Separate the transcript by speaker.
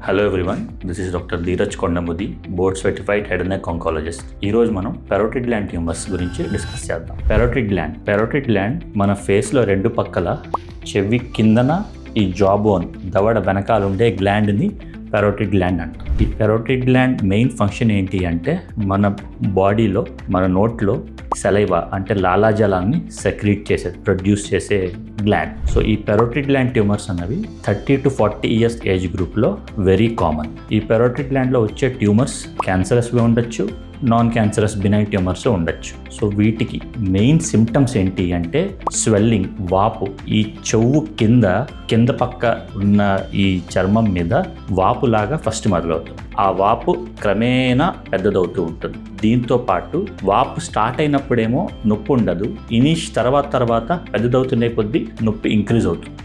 Speaker 1: Hello everyone, this is doctor Dheeraj Kondamudi, board certified head and neck oncologist. ఈ రోజు మనం parotid gland tumours గురించి discuss చేద్దాం. పెరోటిడ్ గ్లాండ్ మన ఫేస్లో రెండు పక్కల చెవి కిందన ఈ జాబోన్ దవడ వెనకాల ఉండే గ్లాండ్ని పెరోటిడ్ గ్లాండ్ అంటాం. ఈ పెరోటిడ్ గ్లాండ్ మెయిన్ ఫంక్షన్ ఏంటి అంటే మన బాడీలో, మన నోట్లో సలైవా అంటే లాలాజలాన్ని సెక్రీట్ చేసే, ప్రొడ్యూస్ చేసే గ్లాండ్. సో ఈ పెరోటిడ్ గ్లాండ్ ట్యూమర్స్ అన్నవి 30 to 40 ఇయర్స్ ఏజ్ గ్రూప్లో వెరీ కామన్. ఈ పెరోటిడ్ గ్లాండ్లో వచ్చే ట్యూమర్స్ క్యాన్సరస్వి ఉండొచ్చు, నాన్ క్యాన్సరస్ బినైన్ ట్యూమర్స్ ఉండొచ్చు. సో వీటికి మెయిన్ సిమ్టమ్స్ ఏంటి అంటే స్వెల్లింగ్, వాపు. ఈ చెవు కింద పక్క ఉన్న ఈ చర్మం మీద వాపులాగా ఫస్ట్ మొదలవుతుంది. ఆ వాపు క్రమేణా పెద్దదవుతూ ఉంటుంది. దీంతో పాటు వాపు స్టార్ట్ అయినప్పుడేమో నొప్పి ఉండదు, తర్వాత పెద్దదవుతున్న కొద్దీ నొప్పి ఇంక్రీజ్ అవుతుంది.